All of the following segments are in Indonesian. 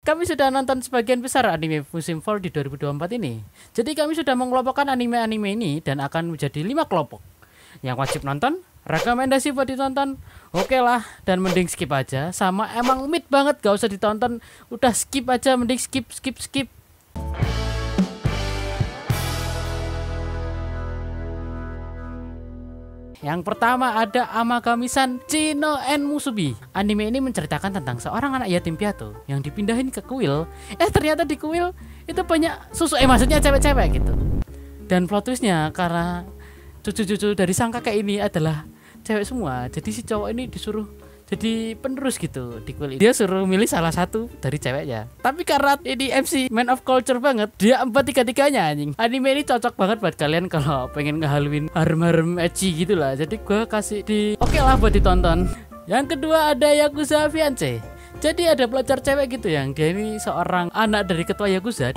Kami sudah nonton sebagian besar anime musim fall di 2024 ini. Jadi kami sudah mengelompokkan anime-anime ini dan akan menjadi 5 kelompok. Yang wajib nonton, rekomendasi buat ditonton, oke lah, dan mending skip aja. Sama emang mid banget gak usah ditonton, udah skip aja, mending skip. Yang pertama ada Amagami-san Chino en Musubi. Anime ini menceritakan tentang seorang anak yatim piatu yang dipindahin ke kuil. Ternyata di kuil itu banyak susu, maksudnya cewek-cewek gitu. Dan plot twistnya karena cucu-cucu dari sang kakek ini adalah cewek semua. Jadi si cowok ini disuruh jadi penerus gitu di kuil ini. Dia suruh milih salah satu dari ceweknya. Tapi karena ini MC man of culture banget, dia 4-3-3-nya anjing. Anime ini cocok banget buat kalian kalau pengen ngehaluin harem-harem ecchi gitu lah. Jadi gue kasih di oke lah buat ditonton. Yang kedua ada Yakuza Fiance. Jadi ada pelajar cewek gitu yang dia ini seorang anak dari ketua Yakuza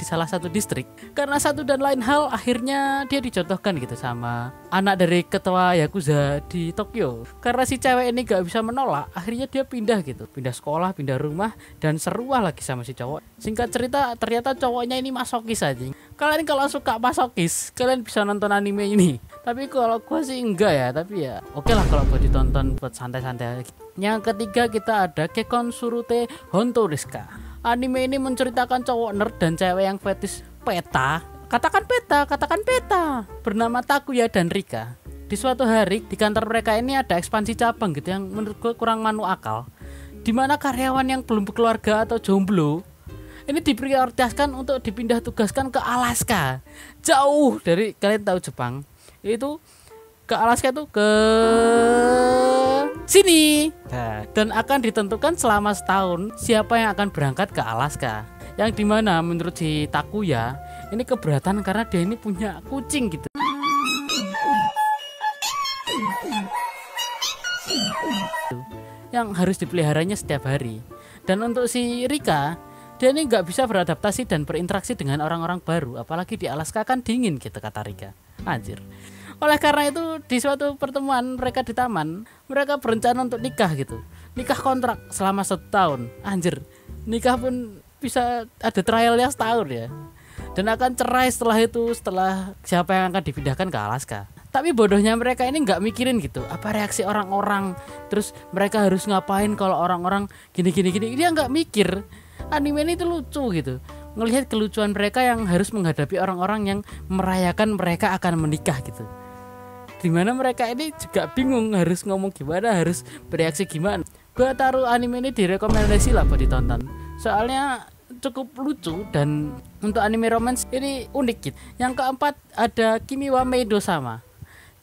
salah satu distrik. Karena satu dan lain hal akhirnya dia dicontohkan gitu sama anak dari ketua Yakuza di Tokyo. Karena si cewek ini gak bisa menolak, akhirnya dia pindah gitu, pindah sekolah, pindah rumah, dan seruah lagi sama si cowok. Singkat cerita ternyata cowoknya ini masokis aja. Kalian kalau suka masokis, kalian bisa nonton anime ini. Tapi kalau gua sih enggak ya, tapi ya oke lah kalau buat ditonton buat santai-santai. Yang ketiga kita ada Kekon Surute Hontoriska. Anime ini menceritakan cowok nerd dan cewek yang fetis peta. Katakan peta. Bernama Takuya dan Rika. Di suatu hari di kantor mereka ini ada ekspansi cabang gitu yang menurut gue kurang masuk akal. Dimana karyawan yang belum berkeluarga atau jomblo ini diprioritaskan untuk dipindah tugaskan ke Alaska. Jauh dari, kalian tahu Jepang itu ke Alaska tuh ke sini. Dan akan ditentukan selama setahun siapa yang akan berangkat ke Alaska. Yang dimana menurut si Takuya ini keberatan karena dia ini punya kucing gitu, yang harus dipeliharanya setiap hari. Dan untuk si Rika, dia ini nggak bisa beradaptasi dan berinteraksi dengan orang-orang baru, apalagi di Alaska kan dingin gitu kata Rika. Anjir. Oleh karena itu di suatu pertemuan mereka di taman, mereka berencana untuk nikah gitu. Nikah kontrak selama 1 tahun. Anjir, nikah pun bisa ada trialnya setahun ya. Dan akan cerai setelah itu, setelah siapa yang akan dipindahkan ke Alaska. Tapi bodohnya mereka ini nggak mikirin gitu, apa reaksi orang-orang. Terus mereka harus ngapain kalau orang-orang gini. Dia nggak mikir. Anime ini tuh lucu gitu. Ngelihat kelucuan mereka yang harus menghadapi orang-orang yang merayakan mereka akan menikah gitu. Dimana mereka ini juga bingung harus ngomong gimana, harus bereaksi gimana. Gua taruh anime ini di rekomendasi lah buat ditonton. Soalnya cukup lucu dan untuk anime romance ini unik gitu. Yang keempat ada Kimi wa Meido sama.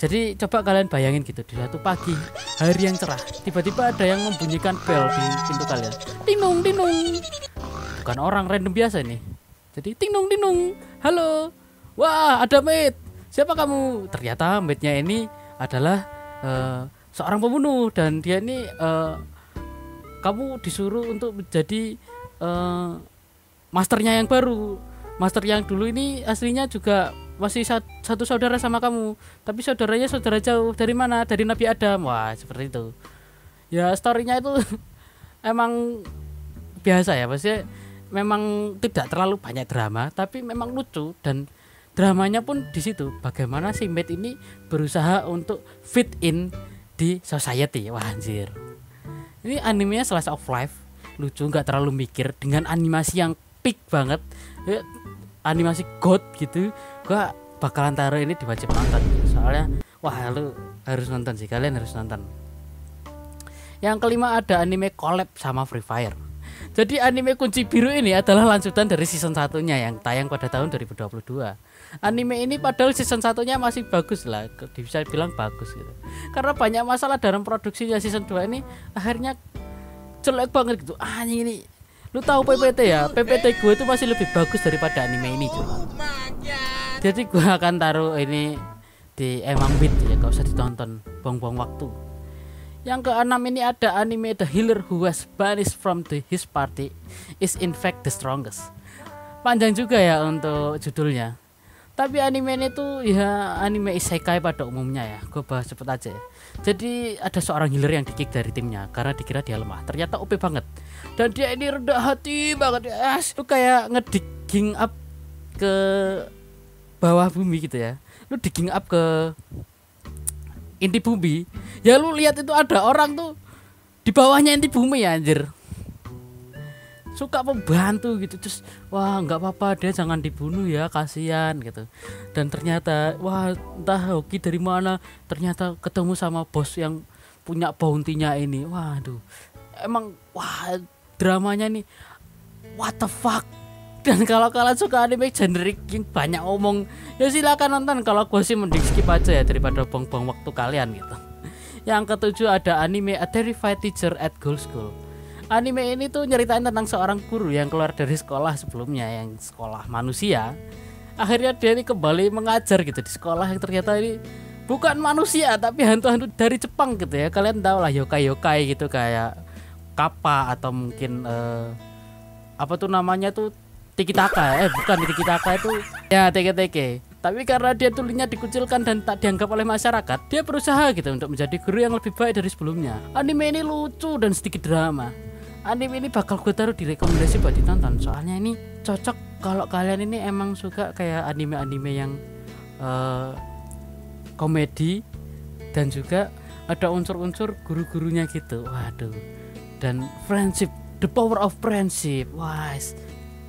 Jadi coba kalian bayangin gitu, di suatu pagi hari yang cerah, tiba-tiba ada yang membunyikan bel di pintu kalian. Tinung. Bukan orang random biasa nih. Jadi tinung. Halo. Wah, ada maid. Siapa kamu? Ternyata maidnya ini adalah seorang pembunuh dan dia ini kamu disuruh untuk menjadi masternya yang baru. Master yang dulu ini aslinya juga masih satu saudara sama kamu, tapi saudaranya saudara jauh. Dari mana? Dari Nabi Adam. Wah, seperti itu. Ya storynya itu emang biasa ya, maksudnya memang tidak terlalu banyak drama, tapi memang lucu. Dan dramanya pun di situ, bagaimana si maid ini berusaha untuk fit in di society. Wah anjir. Ini animenya slice of life, lucu, nggak terlalu mikir, dengan animasi yang peak banget, animasi god gitu. Gua bakalan taruh ini di wajib nonton gitu. Soalnya wah lu harus nonton sih, kalian harus nonton. Yang kelima ada anime collab sama Free Fire. Jadi anime Kunci Biru ini adalah lanjutan dari season 1-nya yang tayang pada tahun 2022. Anime ini padahal season 1-nya masih bagus lah, bisa bilang bagus gitu. Karena banyak masalah dalam produksinya, season 2 ini akhirnya jelek banget gitu. Anjing ini. Lu tahu PPT ya? PPT gue itu masih lebih bagus daripada anime ini, cuy. Jadi gue akan taruh ini di emang beat ya, gak usah ditonton, buang-buang waktu. Yang keenam ini ada anime The Healer Who Was Banished from His Party Is In Fact The Strongest. Panjang juga ya untuk judulnya. Tapi anime ini tuh ya anime isekai pada umumnya ya. Gue bahas cepet aja ya. Jadi ada seorang healer yang di-kick dari timnya karena dikira dia lemah. Ternyata OP banget. Dan dia ini rendah hati banget ya. Lu kayak ngedigging up ke bawah bumi gitu ya. Lu digging up ke inti bumi. Ya lu lihat itu ada orang tuh di bawahnya inti bumi ya anjir. Suka membantu gitu, terus wah nggak apa-apa dia jangan dibunuh ya, kasihan gitu. Dan ternyata wah entah hoki dari mana, ternyata ketemu sama bos yang punya bounty-nya ini. Waduh, emang wah dramanya nih what the fuck. Dan kalau kalian suka anime generik yang banyak omong ya silakan nonton. Kalau gue sih mending skip aja ya daripada buang-buang waktu kalian gitu. Yang ketujuh ada anime A Terrified Teacher at Ghoul School. Anime ini tuh nyeritain tentang seorang guru yang keluar dari sekolah sebelumnya, yang sekolah manusia. Akhirnya dia ini kembali mengajar gitu di sekolah yang ternyata ini bukan manusia tapi hantu-hantu dari Jepang gitu ya. Kalian tahu lah yokai-yokai gitu, kayak kappa atau mungkin apa tuh namanya tuh tiki-taka. Bukan tiki-taka itu ya teke-teke. Tapi karena dia tulinya dikucilkan dan tak dianggap oleh masyarakat, dia berusaha gitu untuk menjadi guru yang lebih baik dari sebelumnya. Anime ini lucu dan sedikit drama. Anime ini bakal gue taruh di rekomendasi buat ditonton. Soalnya ini cocok kalau kalian ini emang suka kayak anime-anime yang komedi dan juga ada unsur-unsur guru-gurunya gitu. Waduh. Dan friendship, the power of friendship. Wah.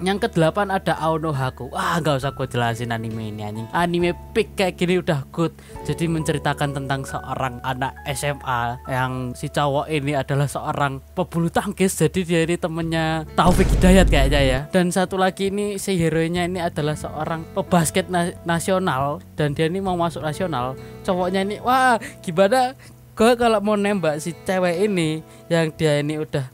Yang ke-8 ada Ao no Haku. Wah gak usah gue jelasin anime ini anjing. Anime pick kayak gini udah good. Jadi menceritakan tentang seorang anak SMA yang si cowok ini adalah seorang pebulu tangkis. Jadi dia ini temennya Taufik Hidayat kayaknya ya. Dan satu lagi ini si hero-nya ini adalah seorang pebasket nasional. Dan dia ini mau masuk nasional. Cowoknya ini wah gimana gue kalau mau nembak si cewek ini yang dia ini udah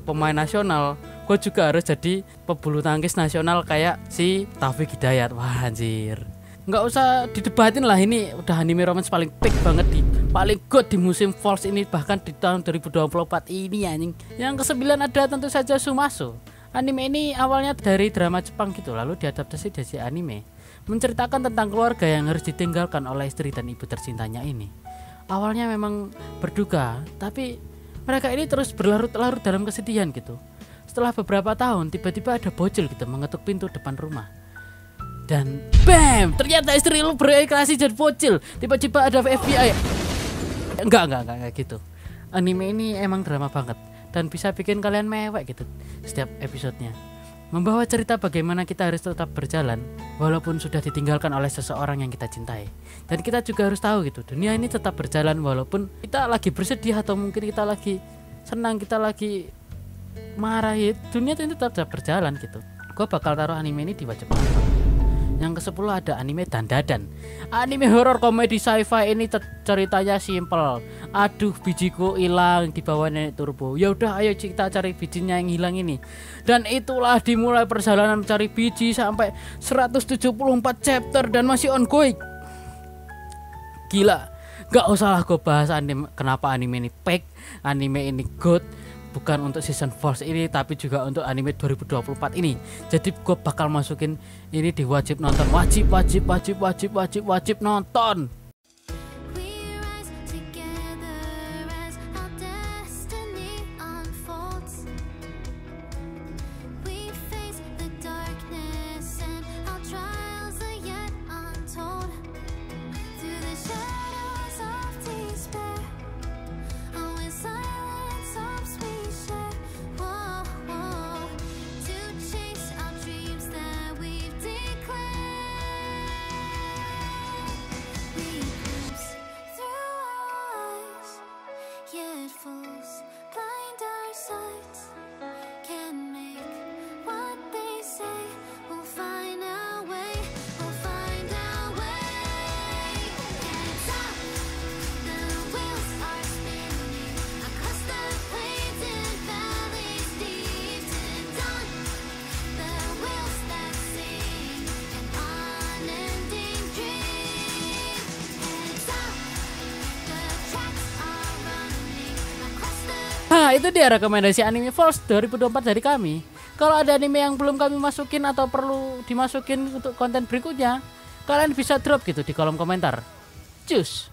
pemain nasional, gue juga harus jadi pebulu tangkis nasional kayak si Taufik Hidayat. Wah anjir, nggak usah didebatin lah, ini udah anime romance paling peak banget, paling good di musim Falls ini, bahkan di tahun 2024 ini anjing. Yang ke-9 ada tentu saja Sumaso. Anime ini awalnya dari drama Jepang gitu, lalu diadaptasi jadi anime, menceritakan tentang keluarga yang harus ditinggalkan oleh istri dan ibu tercintanya ini. Awalnya memang berduka, tapi mereka ini terus berlarut-larut dalam kesedihan gitu. Setelah beberapa tahun tiba-tiba ada bocil gitu mengetuk pintu depan rumah. Dan bam, ternyata istri lu bereaksi jadi bocil. Tiba-tiba ada FBI. Enggak gitu. Anime ini emang drama banget dan bisa bikin kalian mewek gitu setiap episodenya. Membawa cerita bagaimana kita harus tetap berjalan walaupun sudah ditinggalkan oleh seseorang yang kita cintai. Dan kita juga harus tahu gitu, dunia ini tetap berjalan walaupun kita lagi bersedih atau mungkin kita lagi senang, kita lagi marah, ya dunia ini tetap berjalan gitu. Gue bakal taruh anime ini di wajib nonton. Yang ke-10 ada anime Dandadan. Anime horor komedi sci-fi ini ceritanya simple. Aduh bijiku hilang di bawah nenek turbo. Ya udah ayo kita cari bijinya yang hilang ini. Dan itulah dimulai perjalanan mencari biji sampai 174 chapter dan masih ongoing. Gila. Gak usah lah gue bahas anime, kenapa anime ini peak, anime ini good. Bukan untuk season Falls ini tapi juga untuk anime 2024 ini. Jadi gue bakal masukin ini di wajib nonton. Wajib nonton. Nah itu dia rekomendasi anime Falls 2024 dari kami. Kalau ada anime yang belum kami masukin atau perlu dimasukin untuk konten berikutnya, kalian bisa drop gitu di kolom komentar. Cus.